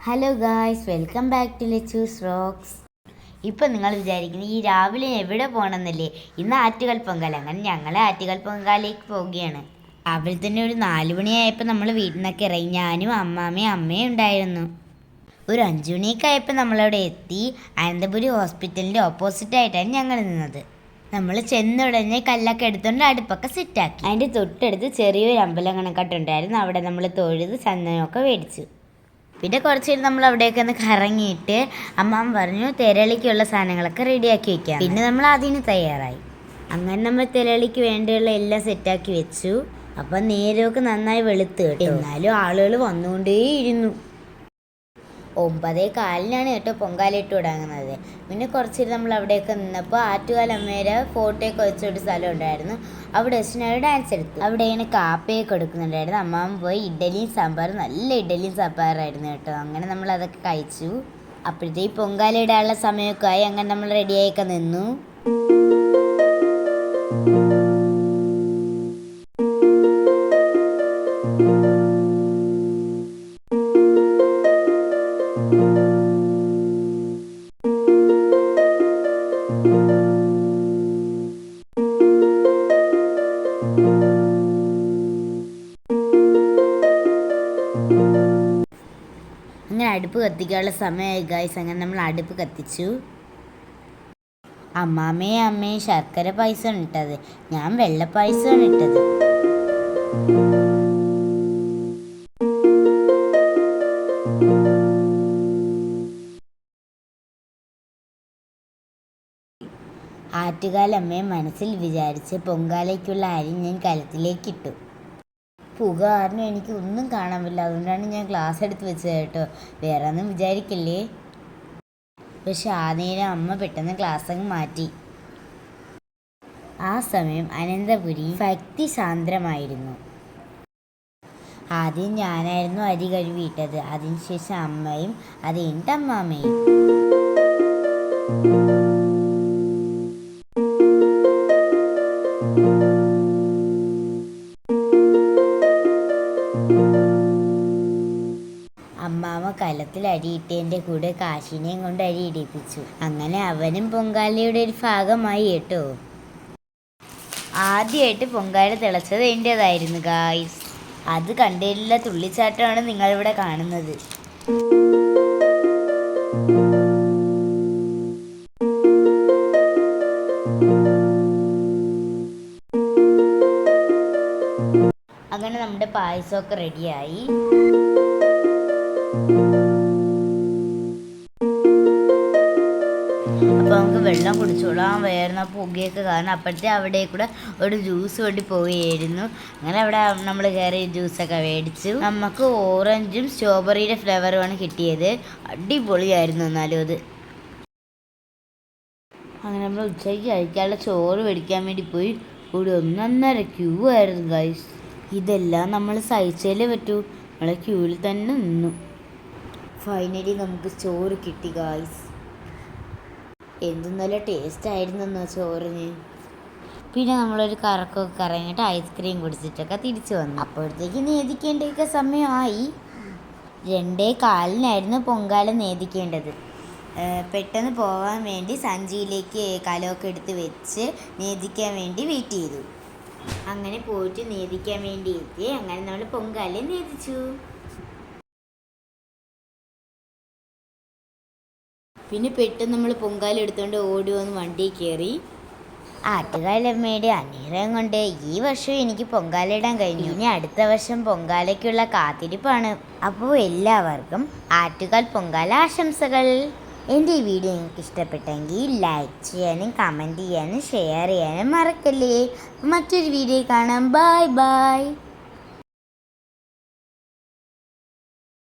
Hello guys, welcome back to Lechus rocks. ഇപ്പം നിങ്ങൾ വിചാരിക്കുന്നത് ഈ രാവിലെ എവിടെ പോകണമെന്നല്ലേ? ഇന്ന് ആറ്റുകാൽ പൊങ്കാല. അങ്ങനെ ഞങ്ങൾ ആറ്റുകാൽ പൊങ്കാലയ്ക്ക് പോവുകയാണ്. രാവിലെ തന്നെ ഒരു 4 മണിയായപ്പോൾ നമ്മൾ വീട്ടിൽ നിന്നൊക്കെ ഇറങ്ങി. ഞാനും അമ്മയും ഉണ്ടായിരുന്നു. ഒരു 5 മണിയൊക്കെ ആയപ്പോൾ നമ്മളവിടെ എത്തി. അനന്തപുരി ഹോസ്പിറ്റലിൻ്റെ ഓപ്പോസിറ്റായിട്ടാണ് ഞങ്ങൾ നിന്നത്. നമ്മൾ ചെന്നുടനെ കല്ലൊക്കെ എടുത്തുകൊണ്ട് അടുപ്പൊക്കെ സെറ്റാക്കി. അതിൻ്റെ തൊട്ടടുത്ത് ചെറിയൊരു അമ്പലം കണക്കാട്ടുണ്ടായിരുന്നു. അവിടെ നമ്മൾ തൊഴുത് ചന്ദനമൊക്കെ മേടിച്ചു. പിന്നെ കുറച്ച് നേരം നമ്മൾ അവിടെയൊക്കെ ഒന്ന് കറങ്ങിയിട്ട് അമ്മാമ്മ പറഞ്ഞു തിരളിക്കുള്ള സാധനങ്ങളൊക്കെ റെഡിയാക്കി വെക്കാം. പിന്നെ നമ്മൾ അതിന് തയ്യാറായി. അങ്ങനെ നമ്മൾ തിരളിക്ക് വേണ്ടിയുള്ള എല്ലാം സെറ്റാക്കി വെച്ചു. അപ്പം നേരമൊക്കെ നന്നായി വെളുത്ത് കേട്ടോ. എന്നാലും ആളുകൾ വന്നുകൊണ്ടേയിരുന്നു. 9:15 കേട്ടോ പൊങ്കാലയിട്ട് തുടങ്ങുന്നത്. പിന്നെ കുറച്ച് നേരം നമ്മൾ അവിടെയൊക്കെ നിന്നപ്പോൾ ആറ്റുകാൽ അമ്മേരെ ഫോട്ടോയൊക്കെ വെച്ചൊരു സ്ഥലം ഉണ്ടായിരുന്നു. അവിടെ വെച്ച് ഞാൻ ഡാൻസ് എടുത്തു. അവിടെ ഇങ്ങനെ കാപ്പയൊക്കെ കൊടുക്കുന്നുണ്ടായിരുന്നു. അമ്മാമ്മ പോയി ഇഡ്ഡലിയും സാമ്പാറും, നല്ല ഇഡ്ഡലിയും സാമ്പാറായിരുന്നു കേട്ടോ. അങ്ങനെ നമ്മൾ അതൊക്കെ കഴിച്ചു. അപ്പോഴത്തേക്ക് പൊങ്കാല ഇടാനുള്ള സമയമൊക്കെ ആയി. അങ്ങനെ നമ്മൾ റെഡിയായൊക്കെ നിന്നു. അങ്ങനെ അടുപ്പ് കത്തിക്കാനുള്ള സമയമായി ഗൈസ്. അങ്ങനെ നമ്മൾ അടുപ്പ് കത്തിച്ചു. അമ്മയും ശർക്കര പായസമാണ് ഇട്ടത്. ഞാൻ വെള്ളപ്പായസമാണ് ഇട്ടത്. ആറ്റുകാൽ അമ്മയെ മനസ്സിൽ വിചാരിച്ച് പൊങ്കാലയ്ക്കുള്ള അരി ഞാൻ കലത്തിലേക്കിട്ടു. പുക കാരണം എനിക്ക് ഒന്നും കാണാൻ പറ്റില്ല. അതുകൊണ്ടാണ് ഞാൻ ഗ്ലാസ് എടുത്ത് വെച്ചത് കേട്ടോ. വേറെ ഒന്നും വിചാരിക്കില്ലേ. പക്ഷെ ആ നേരം അമ്മ പെട്ടെന്ന് ഗ്ലാസ് അങ്ങ് മാറ്റി. ആ സമയം അനന്തപുരി ഭക്തി സാന്ദ്രമായിരുന്നു. ആദ്യം ഞാനായിരുന്നു അരി കഴുകിയിട്ടത്. അതിനുശേഷം അമ്മയും, അത് എൻ്റെ അമ്മാമ്മയും. അമ്മാമ്മ കലത്തിൽ അരിയിട്ടതിൻ്റെ കൂടെ കാശിനെയും കൊണ്ട് അരി ഇടിപ്പിച്ചു. അങ്ങനെ അവനും പൊങ്കാലയുടെ ഒരു ഭാഗമായി കേട്ടോ. ആദ്യമായിട്ട് പൊങ്കാല തിളച്ചത് എൻ്റേതായിരുന്നു ഗായ്സ്. അത് കണ്ടതിലുള്ള തുള്ളിച്ചാട്ടമാണ് നിങ്ങളിവിടെ കാണുന്നത്. അങ്ങനെ നമ്മുടെ പായസമൊക്കെ റെഡിയായി. അപ്പോൾ നമുക്ക് വെള്ളം കുടിച്ചോളാം. വേറെ പുകയൊക്കെ കാരണം അപ്പോഴത്തെ അവിടെ കൂടെ ഒരു ജ്യൂസ് വേണ്ടി പോവുകയായിരുന്നു. അങ്ങനെ അവിടെ നമ്മൾ കയറി ജ്യൂസൊക്കെ മേടിച്ചു. നമുക്ക് ഓറഞ്ചും സ്ട്രോബെറിയുടെ ഫ്ലേവറുമാണ് കിട്ടിയത്. അടിപൊളിയായിരുന്നു എന്നാലും അത്. അങ്ങനെ നമ്മൾ ഉച്ചയ്ക്ക് കഴിക്കാനുള്ള ചോറ് മേടിക്കാൻ വേണ്ടി പോയി. ഒരു 1.5 ക്യൂ ആയിരുന്നു ഗൈസ്. ഇതെല്ലാം നമ്മൾ സഹിച്ചാലേ പറ്റൂ. നമ്മളെ ക്യൂവിൽ തന്നെ നിന്നു. ഫൈനലി നമുക്ക് ചോറ് കിട്ടി ഗായ്സ്. എന്ത് നല്ല ടേസ്റ്റ് ആയിരുന്നെന്നോ ചോറിന്. പിന്നെ നമ്മളൊരു കറക്കമൊക്കെ കറങ്ങിയിട്ട് ഐസ്ക്രീം കുടിച്ചിട്ടൊക്കെ തിരിച്ചു വന്നു. അപ്പോഴത്തേക്ക് നേദിക്കേണ്ടതൊക്കെ സമയമായി. 2:15 പൊങ്കാല നേദിക്കേണ്ടത്. പെട്ടെന്ന് പോകാൻ വേണ്ടി സഞ്ചിയിലേക്ക് കലമൊക്കെ എടുത്ത് വെച്ച് നേദിക്കാൻ വേണ്ടി വെയിറ്റ് ചെയ്തു. അങ്ങനെ പോയിട്ട് നേദിക്കാൻ വേണ്ടി എത്തി. അങ്ങനെ നമ്മൾ പൊങ്കാല നേദിച്ചു. പിന്നെ പെട്ടെന്ന് നമ്മൾ പൊങ്കാല എടുത്തുകൊണ്ട് ഓടി വന്ന് വണ്ടിയിൽ കയറി. ആറ്റുകാലമ്മയുടെ അനുഗ്രഹം കൊണ്ട് ഈ വർഷം എനിക്ക് പൊങ്കാല ഇടാൻ കഴിഞ്ഞു. ഇനി അടുത്ത വർഷം പൊങ്കാലയ്ക്കുള്ള കാത്തിരിപ്പാണ്. അപ്പോൾ എല്ലാവർക്കും ആറ്റുകാൽ പൊങ്കാല ആശംസകൾ. എൻ്റെ ഈ വീഡിയോ നിങ്ങൾക്ക് ഇഷ്ടപ്പെട്ടെങ്കിൽ ലൈക്ക് ചെയ്യാനും കമൻറ്റ് ചെയ്യാനും ഷെയർ ചെയ്യാനും മറക്കല്ലേ. മറ്റൊരു വീഡിയോ കാണാം. Bye bye.